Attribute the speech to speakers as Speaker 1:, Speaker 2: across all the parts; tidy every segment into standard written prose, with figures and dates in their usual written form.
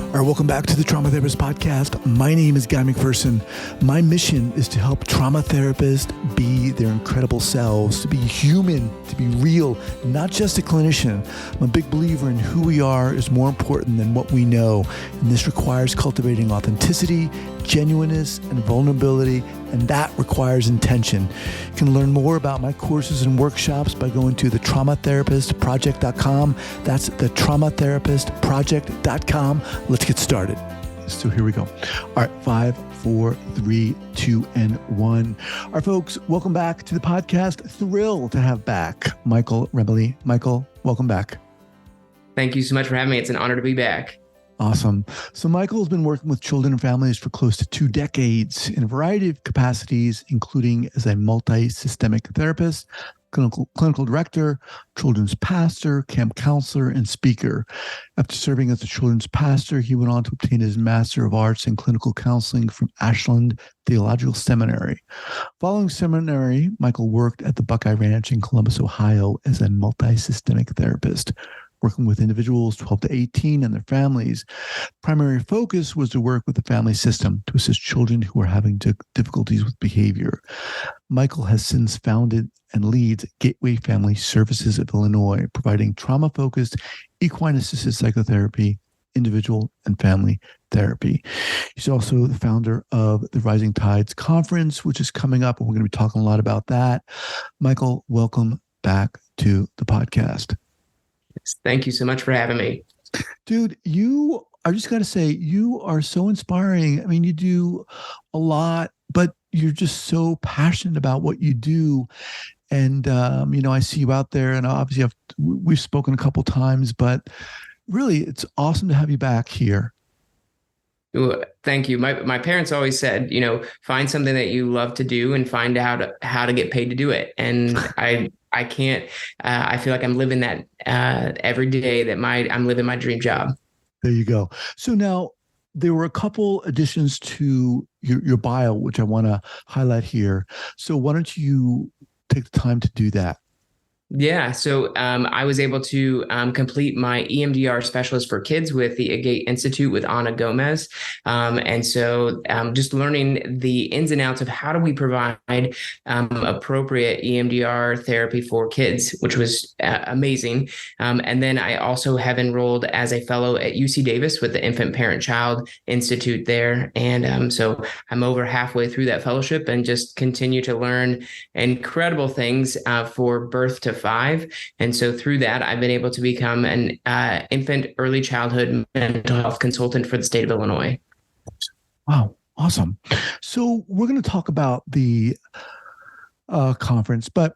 Speaker 1: All right, welcome back to the Trauma Therapist Podcast. My name is Guy McPherson. My mission is to help trauma therapists be their incredible selves, to be human, to be real, not just a clinician. I'm a big believer in who we are is more important than what we know. And this requires cultivating authenticity, genuineness, and vulnerability, and that requires intention. You can learn more about my courses and workshops by going to thetraumatherapistproject.com. That's thetraumatherapistproject.com. Let's get started. So here we go. All right, 5, 4, 3, 2, and 1. All right, folks, welcome back to the podcast. Thrilled to have back Michael Remole. Michael, welcome back.
Speaker 2: Thank you so much for having me. It's an honor to be back.
Speaker 1: Awesome. So Michael has been working with children and families for close to 2 decades in a variety of capacities, including as a multi-systemic therapist, clinical director, children's pastor, camp counselor, and speaker. After serving as a children's pastor, he went on to obtain his Master of Arts in Clinical Counseling from Ashland Theological Seminary. Following seminary, Michael worked at the Buckeye Ranch in Columbus, Ohio as a multi-systemic therapist, working with individuals 12 to 18 and their families. Primary focus was to work with the family system to assist children who are having difficulties with behavior. Michael has since founded and leads Gateway Family Services of Illinois, providing trauma-focused equine-assisted psychotherapy, individual and family therapy. He's also the founder of the Rising Tides Conference, which is coming up, and we're going to be talking a lot about that. Michael, welcome back to the podcast.
Speaker 2: Thank you so much for having me.
Speaker 1: Dude, I just got to say, you are so inspiring. I mean, you do a lot, but you're just so passionate about what you do. And, I see you out there, and obviously we've spoken a couple times, but really it's awesome to have you back here.
Speaker 2: Thank you. My parents always said, find something that you love to do and find out how to get paid to do it. And I can't, I feel like I'm living that every day that I'm living my dream job.
Speaker 1: There you go. So now there were a couple additions to your bio, which I want to highlight here. So why don't you take the time to do that?
Speaker 2: Yeah. So I was able to complete my EMDR specialist for kids with the Agate Institute with Ana Gomez. And so just learning the ins and outs of how do we provide appropriate EMDR therapy for kids, which was amazing. And then I also have enrolled as a fellow at UC Davis with the Infant Parent Child Institute there. And so I'm over halfway through that fellowship and just continue to learn incredible things for birth to 5. And so through that, I've been able to become an infant early childhood mental health consultant for the state of Illinois.
Speaker 1: Wow. Awesome. So we're going to talk about the conference, but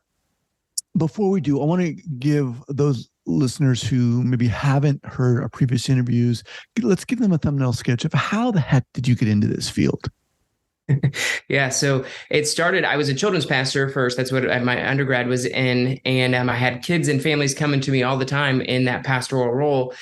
Speaker 1: before we do, I want to give those listeners who maybe haven't heard our previous interviews, let's give them a thumbnail sketch of how the heck did you get into this field?
Speaker 2: Yeah. So it started, I was a children's pastor first. That's what my undergrad was in. And I had kids and families coming to me all the time in that pastoral role.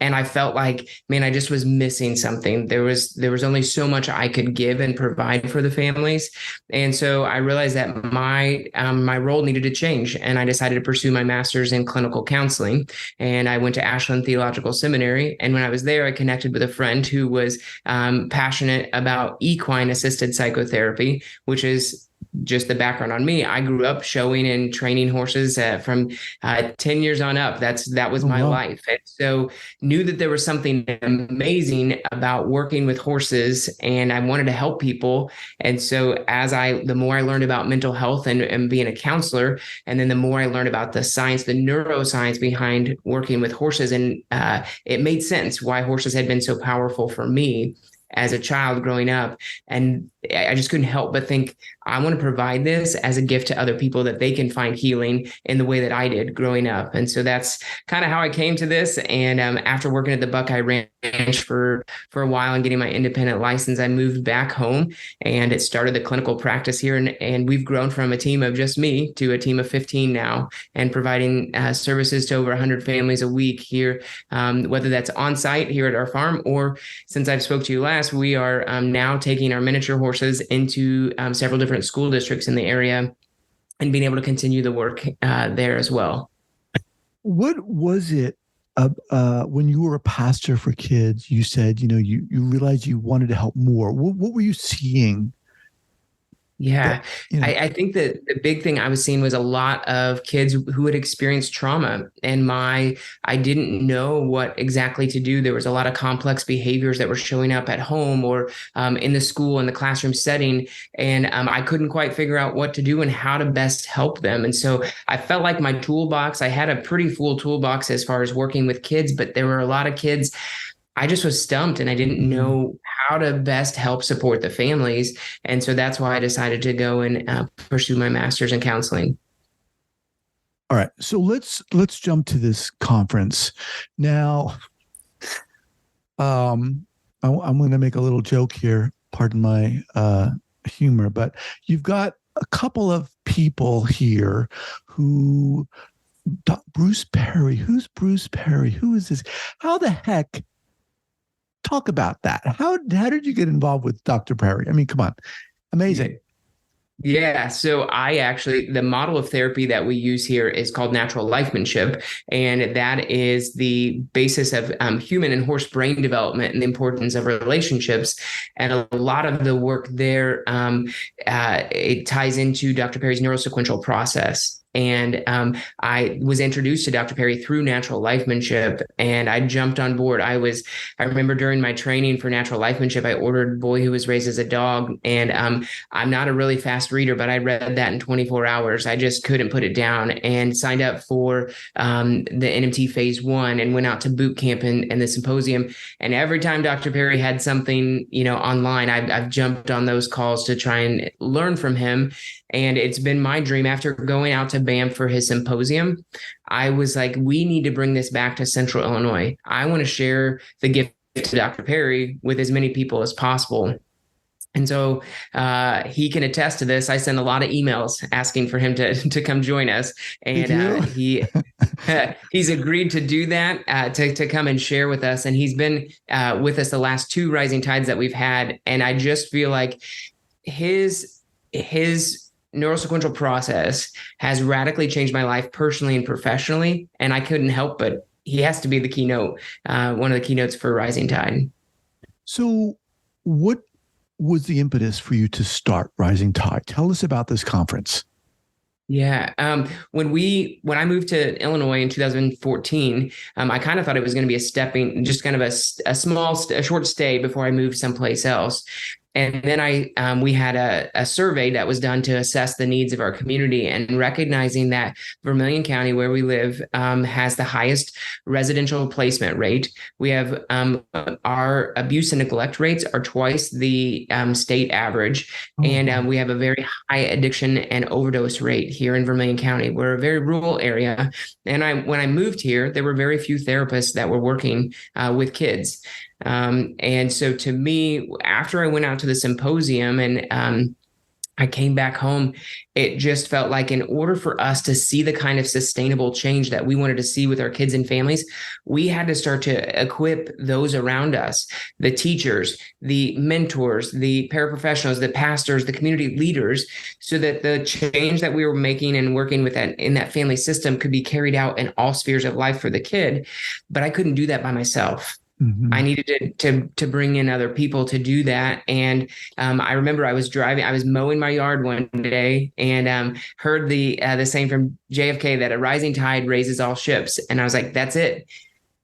Speaker 2: And I felt like, man, I just was missing something. There was only so much I could give and provide for the families. And so I realized that my role needed to change. And I decided to pursue my master's in clinical counseling. And I went to Ashland Theological Seminary. And when I was there, I connected with a friend who was passionate about equine assisted psychotherapy, which is just the background on me. I grew up showing and training horses from 10 years on up. That was my life. And so knew that there was something amazing about working with horses, and I wanted to help people. And so the more I learned about mental health and being a counselor, and then the more I learned about the science, the neuroscience behind working with horses, and it made sense why horses had been so powerful for me as a child growing up. And I just couldn't help but think, I want to provide this as a gift to other people that they can find healing in the way that I did growing up. And so that's kind of how I came to this. And after working at the Buckeye Ranch for a while and getting my independent license, I moved back home and it started the clinical practice here. And we've grown from a team of just me to a team of 15 now, and providing services to over 100 families a week here, whether that's on site here at our farm, or since I've spoke to you last, we are now taking our miniature horse courses into several different school districts in the area, and being able to continue the work there as well.
Speaker 1: What was it when you were a pastor for kids? You said, you realized you wanted to help more. What were you seeing?
Speaker 2: Yeah, I think that the big thing I was seeing was a lot of kids who had experienced trauma, and I didn't know what exactly to do. There was a lot of complex behaviors that were showing up at home or in the school, in the classroom setting, and I couldn't quite figure out what to do and how to best help them. And so I felt like my toolbox, I had a pretty full toolbox as far as working with kids, but there were a lot of kids I just was stumped and I didn't know how to best help support the families. And so that's why I decided to go and pursue my master's in counseling.
Speaker 1: All right. So let's jump to this conference. Now, I'm going to make a little joke here. Pardon my humor, but you've got a couple of people here who, Bruce Perry. Who's Bruce Perry? Who is this? How the heck? Talk about that. How did you get involved with Dr. Perry? I mean, come on. Amazing.
Speaker 2: Yeah. So the model of therapy that we use here is called natural lifemanship. And that is the basis of human and horse brain development and the importance of relationships. And a lot of the work there, it ties into Dr. Perry's neurosequential process. And I was introduced to Dr. Perry through natural lifemanship, and I jumped on board. I remember during my training for natural lifemanship, I ordered Boy Who Was Raised as a Dog. And I'm not a really fast reader, but I read that in 24 hours. I just couldn't put it down, and signed up for the NMT phase 1 and went out to boot camp and the symposium. And every time Dr. Perry had something, online, I've jumped on those calls to try and learn from him. And it's been my dream, after going out to Banff for his symposium, I was like, we need to bring this back to Central Illinois. I want to share the gift to Dr. Perry with as many people as possible. And so he can attest to this. I send a lot of emails asking for him to come join us. And he's agreed to do that, to come and share with us. And he's been with us the last 2 Rising Tides that we've had. And I just feel like his neurosequential process has radically changed my life personally and professionally. And I couldn't help but he has to be the keynote, one of the keynotes for Rising Tide. So
Speaker 1: what was the impetus for you to start Rising Tide? Tell us about this conference.
Speaker 2: Yeah. When I moved to Illinois in 2014, I kind of thought it was going to be just kind of a short stay before I moved someplace else. And then we had a survey that was done to assess the needs of our community, and recognizing that Vermilion County, where we live, has the highest residential placement rate. We have our abuse and neglect rates are twice the state average. And we have a very high addiction and overdose rate here in Vermilion County. We're a very rural area. And when I moved here, there were very few therapists that were working with kids. And so to me, after I went out to the symposium and I came back home, it just felt like in order for us to see the kind of sustainable change that we wanted to see with our kids and families, we had to start to equip those around us, the teachers, the mentors, the paraprofessionals, the pastors, the community leaders, so that the change that we were making and working with in that family system could be carried out in all spheres of life for the kid. But I couldn't do that by myself. I needed to bring in other people to do that. And I remember I was mowing my yard one day and heard the saying from JFK that a rising tide raises all ships. And I was like, that's it.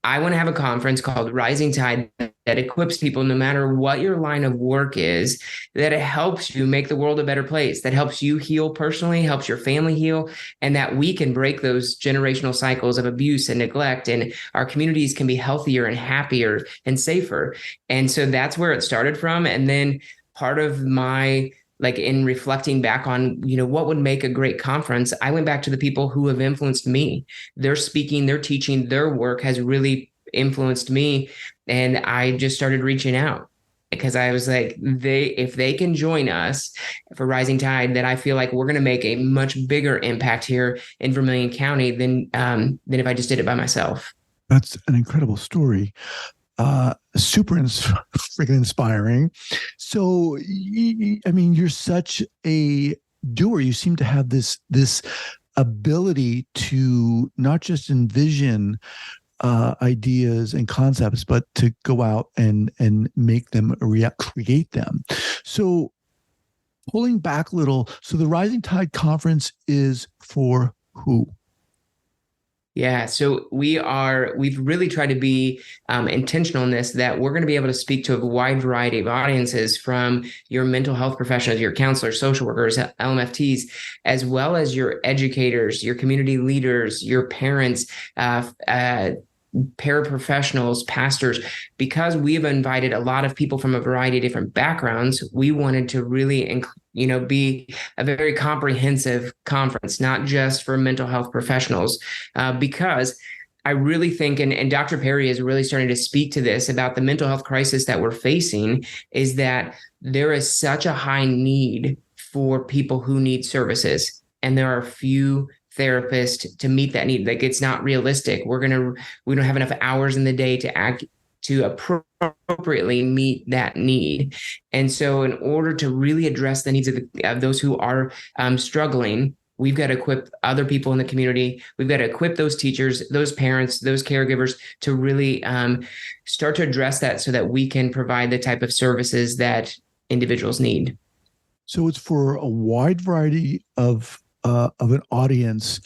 Speaker 2: I want to have a conference called Rising Tide that equips people, no matter what your line of work is, that it helps you make the world a better place, that helps you heal personally, helps your family heal, and that we can break those generational cycles of abuse and neglect, and our communities can be healthier and happier and safer. And so that's where it started from. And then part of my in reflecting back on, what would make a great conference, I went back to the people who have influenced me. Their speaking, their teaching, their work has really influenced me. And I just started reaching out because I was like, if they can join us for Rising Tide, then I feel like we're going to make a much bigger impact here in Vermilion County than if I just did it by myself.
Speaker 1: That's an incredible story. super freaking inspiring. So, I mean, you're such a doer. You seem to have this ability to not just envision ideas and concepts, but to go out and make them create them. So, pulling back a little, so the Rising Tide Conference is for who?
Speaker 2: Yeah, so we've really tried to be intentional in this, that we're going to be able to speak to a wide variety of audiences, from your mental health professionals, your counselors, social workers, LMFTs, as well as your educators, your community leaders, your parents, paraprofessionals, pastors. Because we have invited a lot of people from a variety of different backgrounds, we wanted to really be a very comprehensive conference, not just for mental health professionals, because I really think, and Dr. Perry is really starting to speak to this about the mental health crisis that we're facing, is that there is such a high need for people who need services, and there are few therapists to meet that need. Like, it's not realistic. We don't have enough hours in the day to appropriately meet that need. And so in order to really address the needs of those who are struggling, we've got to equip other people in the community. We've got to equip those teachers, those parents, those caregivers to really start to address that, so that we can provide the type of services that individuals need.
Speaker 1: So it's for a wide variety of an audience,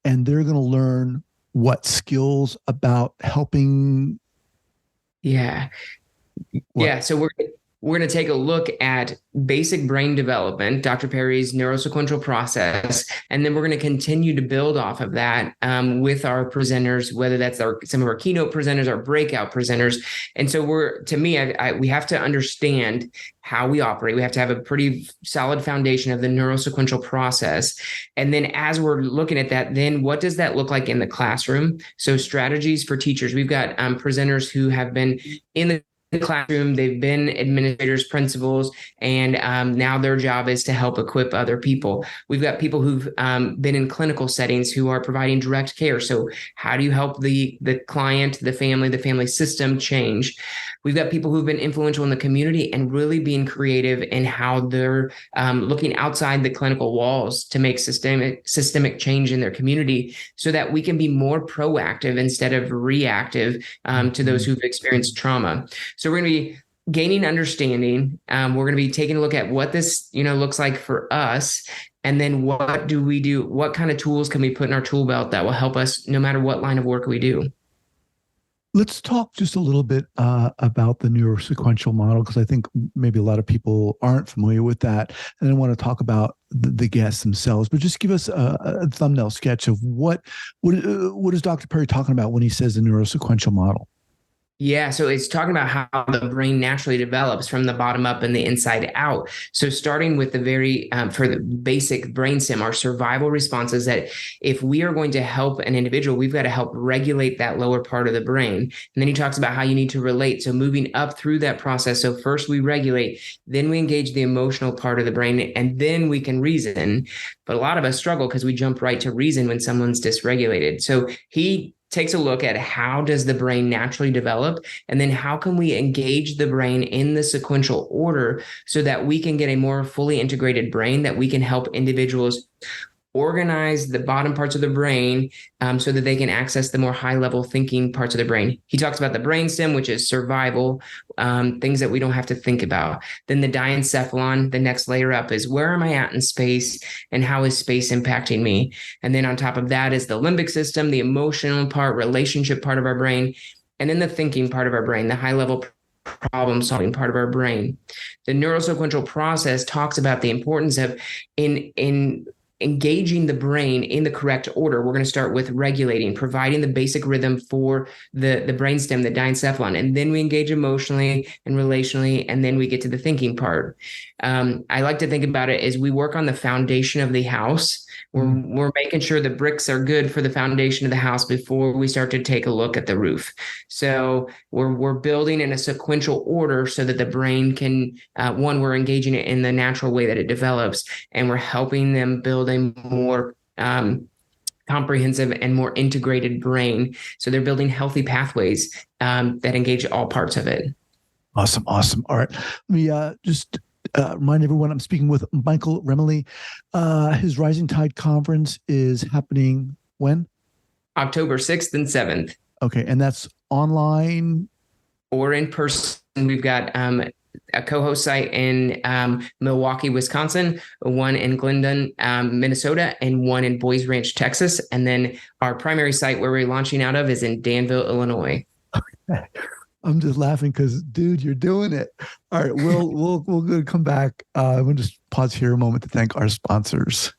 Speaker 1: and they're going to learn what skills about helping.
Speaker 2: Yeah. What? Yeah. So we're going to take a look at basic brain development, Dr. Perry's neurosequential process, and then we're going to continue to build off of that with our presenters, whether that's some of our keynote presenters, our breakout presenters. And so we have to understand how we operate. We have to have a pretty solid foundation of the neurosequential process. And then as we're looking at that, then what does that look like in the classroom? So strategies for teachers. We've got presenters who have been in the classroom, they've been administrators, principals, and now their job is to help equip other people. We've got people who've been in clinical settings who are providing direct care. So how do you help the client, the family system change? We've got people who've been influential in the community and really being creative in how they're looking outside the clinical walls to make systemic change in their community, so that we can be more proactive instead of reactive to those who've experienced trauma. So we're going to be gaining understanding. We're going to be taking a look at what this, looks like for us. And then what do we do? What kind of tools can we put in our tool belt that will help us no matter what line of work we do?
Speaker 1: Let's talk just a little bit about the neurosequential model, because I think maybe a lot of people aren't familiar with that. And I want to talk about the guests themselves, but just give us a thumbnail sketch of what is Dr. Perry talking about when he says the neurosequential model?
Speaker 2: Yeah, so it's talking about how the brain naturally develops from the bottom up and the inside out. So starting with the very, for the basic brainstem, our survival responses, that if we are going to help an individual, we've got to help regulate that lower part of the brain. And then he talks about how you need to relate. So moving up through that process. So first we regulate, then we engage the emotional part of the brain, and then we can reason. But a lot of us struggle because we jump right to reason when someone's dysregulated. So he takes a look at how does the brain naturally develop, and then how can we engage the brain in the sequential order so that we can get a more fully integrated brain, that we can help individuals organize the bottom parts of the brain so that they can access the more high-level thinking parts of the brain. He talks about the brainstem, which is survival, things that we don't have to think about. Then the diencephalon, the next layer up, is where am I at in space, and how is space impacting me? And then on top of that is the limbic system, the emotional part, relationship part of our brain, and then the thinking part of our brain, the high-level problem-solving part of our brain. The neurosequential process talks about the importance of in engaging the brain in the correct order. We're going to start with regulating, providing the basic rhythm for the brainstem, the diencephalon, and then we engage emotionally and relationally, and then we get to the thinking part. I like to think about it as we work on the foundation of the house. We're making sure the bricks are good for the foundation of the house before we start to take a look at the roof. So we're building in a sequential order so that the brain can, we're engaging it in the natural way that it develops, and we're helping them build a more comprehensive and more integrated brain. So they're building healthy pathways that engage all parts of it.
Speaker 1: Awesome. All right. Let me just remind everyone I'm speaking with Michael Remole. His Rising Tide conference is happening when?
Speaker 2: October 6th and 7th.
Speaker 1: Okay. And that's online?
Speaker 2: Or in person. We've got a co-host site in Milwaukee, Wisconsin, one in Glendon, Minnesota, and one in Buckeye Ranch, Texas. And then our primary site where we're launching out of is in Danville, Illinois.
Speaker 1: I'm just laughing because, dude, you're doing it. All right, we'll come back. We'll just pause here a moment to thank our sponsors.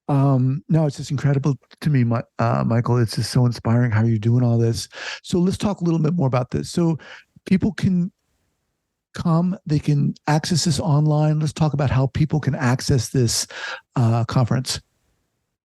Speaker 1: No, it's just incredible to me, Michael. It's just so inspiring how you're doing all this. So let's talk a little bit more about this. So people can come, they can access this online. Let's talk about how people can access this conference.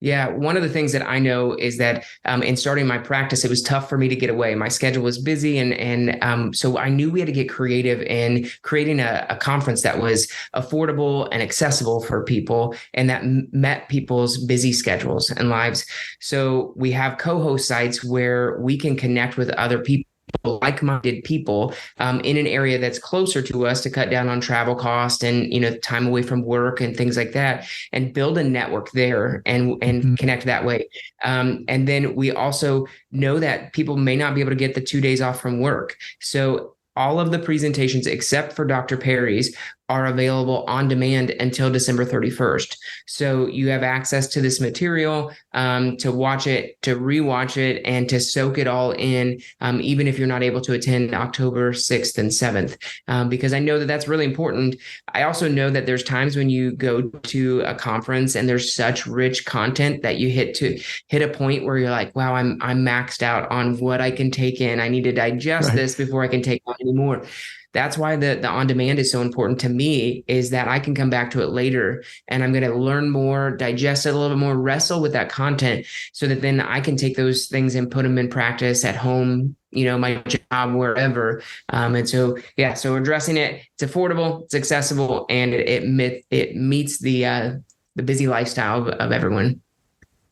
Speaker 2: Yeah, one of the things that I know is that in starting my practice, it was tough for me to get away. My schedule was busy, and so I knew we had to get creative in creating a conference that was affordable and accessible for people, and that met people's busy schedules and lives. So we have co-host sites where we can connect with other people, like-minded people in an area that's closer to us to cut down on travel cost and time away from work and things like that, and build a network there and connect that way. And then we also know that people may not be able to get the 2 days off from work. So all of the presentations except for Dr. Perry's are available on demand until December 31st. So you have access to this material to watch it, to rewatch it, and to soak it all in, even if you're not able to attend October 6th and 7th, because I know that that's really important. I also know that there's times when you go to a conference and there's such rich content that you hit a point where you're like, wow, I'm maxed out on what I can take in. I need to digest this before I can take on any more. That's why the on-demand is so important to me, is that I can come back to it later and I'm going to learn more, digest it a little bit more, wrestle with that content so that then I can take those things and put them in practice at home, my job, wherever. And so addressing it, it's affordable, it's accessible, and it meets the busy lifestyle of everyone.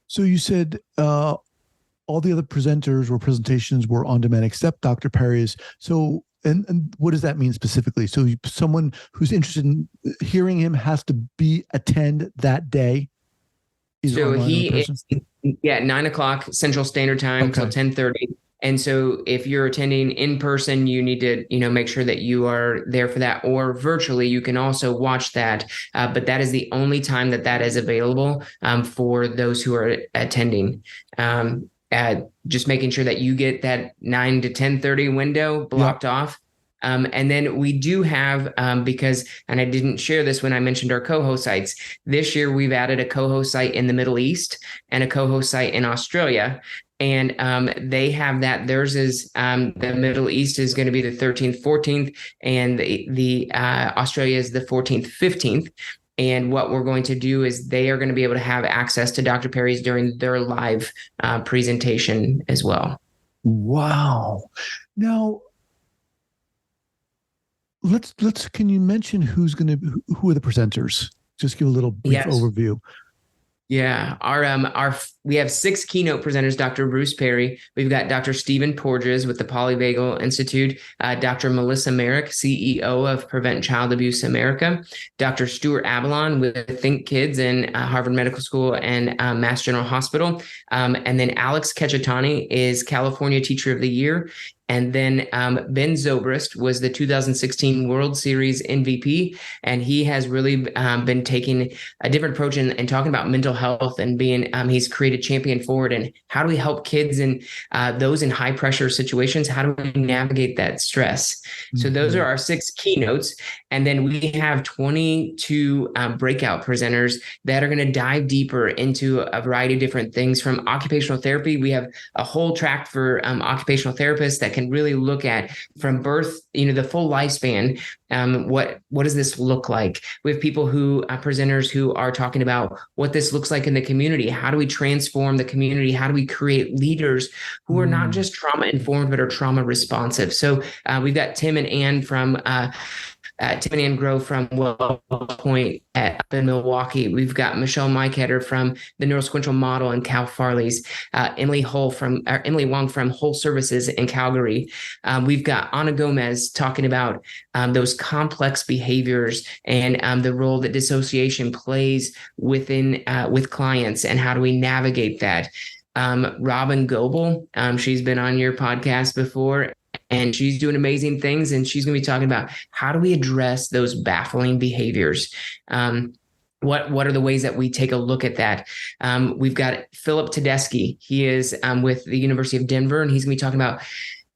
Speaker 1: So you said all the other presentations were on demand except Dr. Perry's. So And what does that mean specifically? So someone who's interested in hearing him has to attend that day?
Speaker 2: So he is 9:00 Central Standard Time till 10:30. And so if you're attending in person, you need to, make sure that you are there for that, or virtually, you can also watch that. But that is the only time that is available for those who are attending. Just making sure that you get that 9 to 10:30 window blocked off. And then we do have, and I didn't share this when I mentioned our co-host sites, this year we've added a co-host site in the Middle East and a co-host site in Australia. And they have that. Theirs is the Middle East is going to be the 13th, 14th, and the Australia is the 14th, 15th. And what we're going to do is they are going to be able to have access to Dr. Perry's during their live presentation as well.
Speaker 1: Wow. Now, can you mention who are the presenters? Just give a little brief overview.
Speaker 2: Yeah, we have 6 keynote presenters. Dr. Bruce Perry, we've got Dr. Stephen Porges with the Polyvagal Institute, Dr. Melissa Merrick, CEO of Prevent Child Abuse America, Dr. Stuart Avalon with Think Kids and Harvard Medical School and Mass General Hospital, and then Alex Kechatani is California Teacher of the Year. And then Ben Zobrist was the 2016 World Series MVP, and he has really been taking a different approach and talking about mental health and being. He's created Champion Forward, and how do we help kids and those in high pressure situations? How do we navigate that stress? Mm-hmm. So those are our 6 keynotes, and then we have 22 breakout presenters that are going to dive deeper into a variety of different things. From occupational therapy, we have a whole track for occupational therapists that can really look at from birth, the full lifespan. What does this look like? We have people presenters who are talking about what this looks like in the community. How do we transform the community? How do we create leaders who are not just trauma informed, but are trauma responsive? So we've got Tim and Ann from Tiffany and Grove from Well Point up in Milwaukee. We've got Michelle Mikeheader from the Neurosequential Model and Cal Farley's, Emily Wong from Whole Services in Calgary. We've got Ana Gomez talking about those complex behaviors and the role that dissociation plays with clients, and how do we navigate that. Robin Goebel, she's been on your podcast before, and she's doing amazing things. And she's going to be talking about how do we address those baffling behaviors? What are the ways that we take a look at that? We've got Philip Tedeschi. He is with the University of Denver, and he's going to be talking about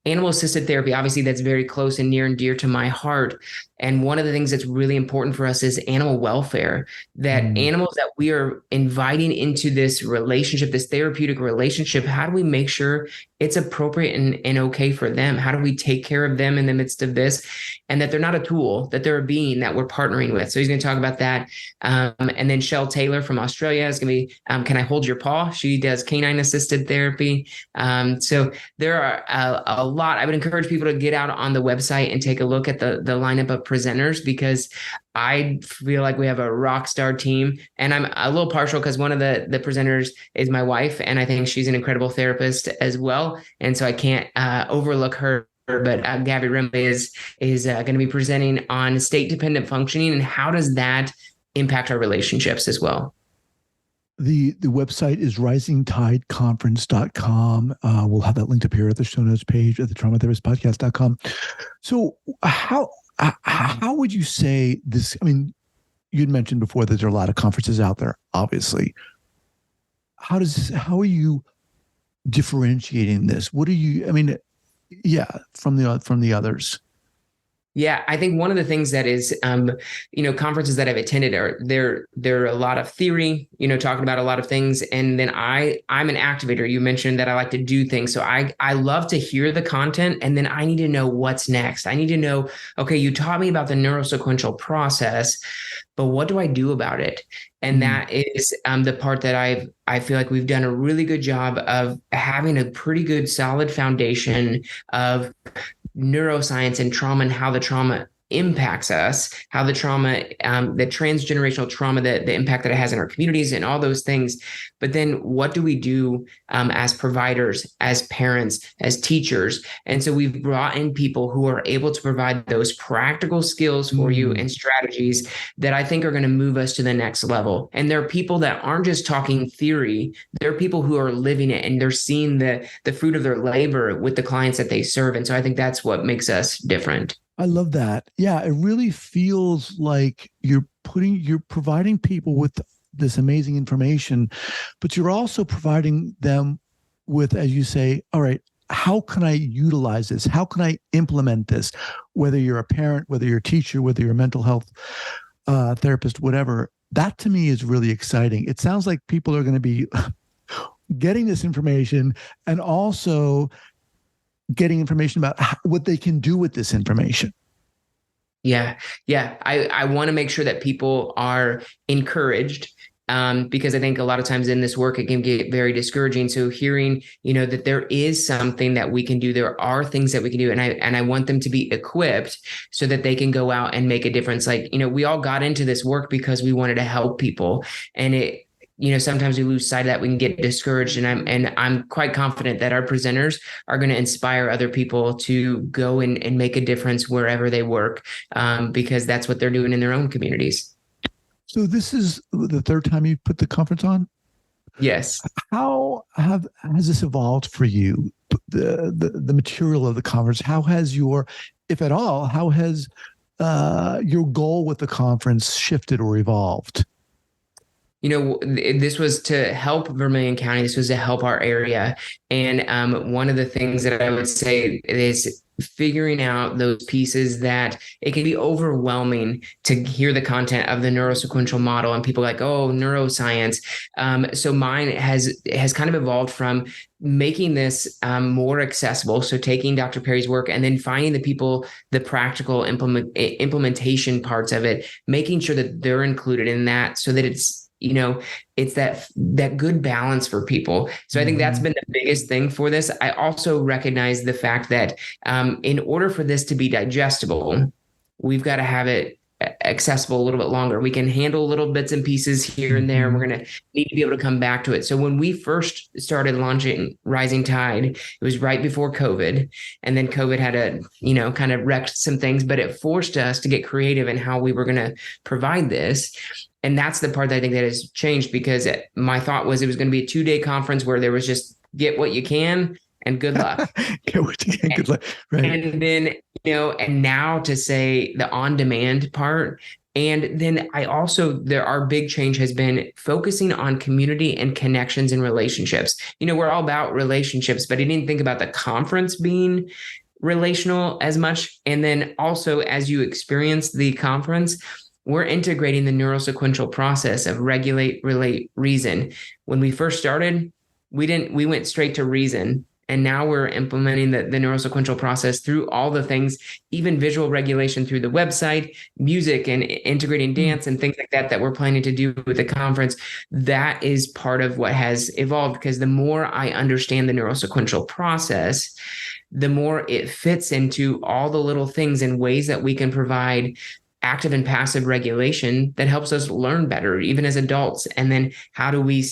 Speaker 2: animal-assisted therapy. Obviously, that's very close and near and dear to my heart. And one of the things that's really important for us is animal welfare, that animals that we are inviting into this relationship, this therapeutic relationship, how do we make sure it's appropriate and okay for them? How do we take care of them in the midst of this, and that they're not a tool, that they're a being that we're partnering with? So he's going to talk about that. And then Shell Taylor from Australia is going to be, Can I Hold Your Paw? She does canine assisted therapy. So there are a lot. I would encourage people to get out on the website and take a look at the lineup of presenters, because I feel like we have a rock star team. And I'm a little partial because one of the presenters is my wife, and I think she's an incredible therapist as well. And so I can't overlook her. But Gabby Remole is going to be presenting on state-dependent functioning and how does that impact our relationships as well.
Speaker 1: The website is risingtideconference.com. We'll have that linked up here at the show notes page at the traumatherapistpodcast.com. So how would you say this? I mean, you'd mentioned before that there are a lot of conferences out there, obviously. How are you differentiating this? What are you, I mean, from the others?
Speaker 2: Yeah, I think one of the things that is, conferences that I've attended are there are a lot of theory, talking about a lot of things. And then I'm an activator. You mentioned that I like to do things. So I love to hear the content, and then I need to know what's next. I need to know, okay, you taught me about the neurosequential process, but what do I do about it? And that is the part that I feel like we've done a really good job of having a pretty good solid foundation of neuroscience and trauma, and how the trauma impacts us, how the trauma, the transgenerational trauma, the impact that it has in our communities and all those things. But then what do we do as providers, as parents, as teachers? And so we've brought in people who are able to provide those practical skills for you and strategies that I think are going to move us to the next level. And there are people that aren't just talking theory. There are people who are living it, and they're seeing the fruit of their labor with the clients that they serve. And so I think that's what makes us different.
Speaker 1: I love that. Yeah, it really feels like you're providing people with this amazing information, but you're also providing them with, as you say, all right, how can I utilize this? How can I implement this? Whether you're a parent, whether you're a teacher, whether you're a mental health therapist, whatever, that to me is really exciting. It sounds like people are going to be getting this information and also getting information about what they can do with this information.
Speaker 2: Yeah. I want to make sure that people are encouraged, because I think a lot of times in this work, it can get very discouraging. So hearing, that there is something that we can do, there are things that we can do. And I want them to be equipped so that they can go out and make a difference. Like, we all got into this work because we wanted to help people, and sometimes we lose sight of that. We can get discouraged, and I'm quite confident that our presenters are going to inspire other people to go and make a difference wherever they work, because that's what they're doing in their own communities.
Speaker 1: So this is the third time you put the conference on?
Speaker 2: Yes.
Speaker 1: How has this evolved for you? The material of the conference. How has if at all, your goal with the conference shifted or evolved?
Speaker 2: This was to help Vermilion County. This was to help our area. And one of the things that I would say is figuring out those pieces that it can be overwhelming to hear the content of the neurosequential model, and people like, oh, neuroscience. So mine has kind of evolved from making this more accessible. So taking Dr. Perry's work and then finding the practical implementation parts of it, making sure that they're included in that, so that it's that good balance for people. So I think that's been the biggest thing for this. I also recognize the fact that in order for this to be digestible, we've got to have it accessible a little bit longer. We can handle little bits and pieces here and there. We're going to need to be able to come back to it. So when we first started launching Rising Tide, it was right before COVID. And then COVID had kind of wrecked some things, but it forced us to get creative in how we were going to provide this. And that's the part that I think that has changed, because my thought was it was going to be a 2-day conference where there was just get what you can and good luck.
Speaker 1: Get what you can, good luck. Right.
Speaker 2: And then, and now to say the on-demand part. And then our big change has been focusing on community and connections and relationships. We're all about relationships, but I didn't think about the conference being relational as much. And then also, as you experience the conference, we're integrating the neurosequential process of regulate, relate, reason. When we first started, we went straight to reason. And now we're implementing the neurosequential process through all the things, even visual regulation through the website, music, and integrating dance and things like that we're planning to do with the conference. That is part of what has evolved, because the more I understand the neurosequential process, the more it fits into all the little things and ways that we can provide active and passive regulation that helps us learn better, even as adults. And then how do we,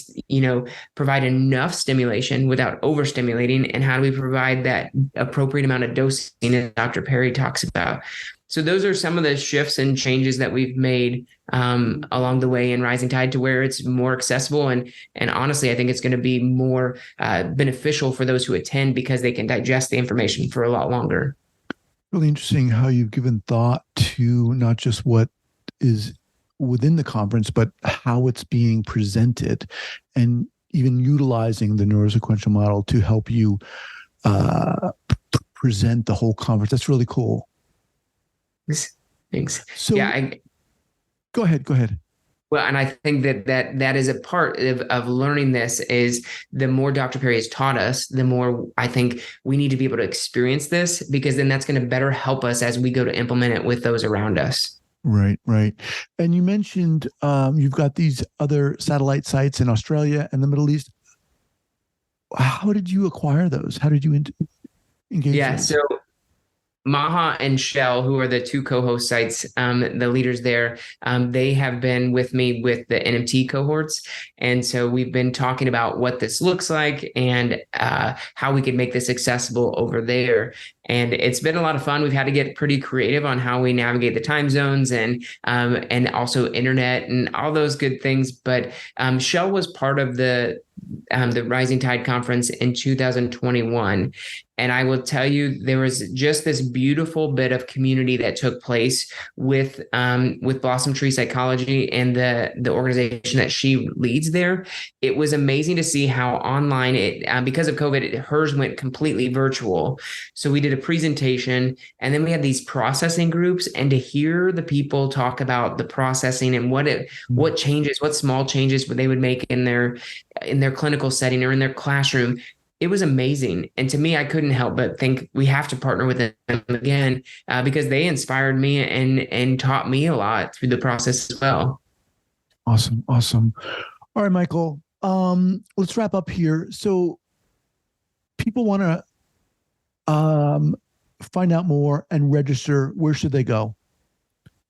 Speaker 2: provide enough stimulation without overstimulating? And how do we provide that appropriate amount of dosing that Dr. Perry talks about? So those are some of the shifts and changes that we've made along the way in Rising Tide, to where it's more accessible. And honestly, I think it's going to be more beneficial for those who attend, because they can digest the information for a lot longer.
Speaker 1: Really interesting how you've given thought to not just what is within the conference, but how it's being presented, and even utilizing the neurosequential model to help you present the whole conference. That's really cool.
Speaker 2: Thanks.
Speaker 1: So
Speaker 2: yeah,
Speaker 1: go ahead.
Speaker 2: Well, and I think that is a part of learning this, is the more Dr. Perry has taught us, the more I think we need to be able to experience this, because then that's going to better help us as we go to implement it with those around us.
Speaker 1: Right. And you mentioned you've got these other satellite sites in Australia and the Middle East. How did you acquire those? How did you engage?
Speaker 2: Yeah,
Speaker 1: those?
Speaker 2: so Maha and Shell, who are the two co-host sites, the leaders there, they have been with me with the NMT cohorts. And so we've been talking about what this looks like and how we could make this accessible over there. And it's been a lot of fun. We've had to get pretty creative on how we navigate the time zones and also internet and all those good things. But Shell was part of the Rising Tide conference in 2021. And I will tell you, there was just this beautiful bit of community that took place with Blossom Tree Psychology and the organization that she leads there. It was amazing to see how online because of COVID, hers went completely virtual. So we did a presentation, and then we had these processing groups, and to hear the people talk about the processing and what changes, what small changes they would make in their clinical setting or in their classroom. It was amazing. And to me, I couldn't help but think we have to partner with them again, because they inspired me and taught me a lot through the process as well.
Speaker 1: Awesome. All right, Michael, let's wrap up here. So people want to find out more and register. Where should they go?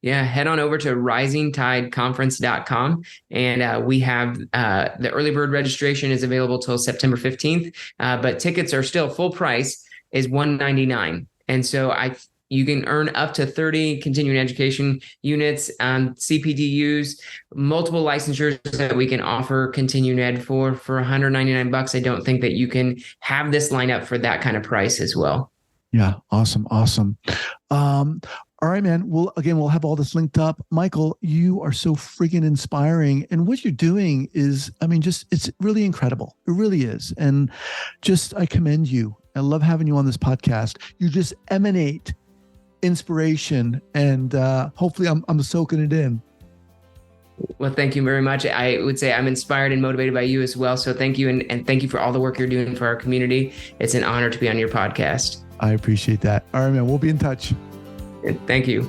Speaker 2: Yeah, head on over to risingtideconference.com. And we have the early bird registration is available till September 15th. But tickets are still full price, is $199. And so you can earn up to 30 continuing education units, CPDUs, multiple licensures that we can offer continuing ed for $199. I don't think that you can have this lineup for that kind of price as well.
Speaker 1: Yeah. Awesome. All right, man. Well, again, we'll have all this linked up. Michael, you are so freaking inspiring. And what you're doing is, it's really incredible. It really is. And I commend you. I love having you on this podcast. You just emanate inspiration, and hopefully I'm soaking it in.
Speaker 2: Well, thank you very much. I would say I'm inspired and motivated by you as well. So thank you. And thank you for all the work you're doing for our community. It's an honor to be on your podcast.
Speaker 1: I appreciate that. All right, man. We'll be in touch.
Speaker 2: Thank you.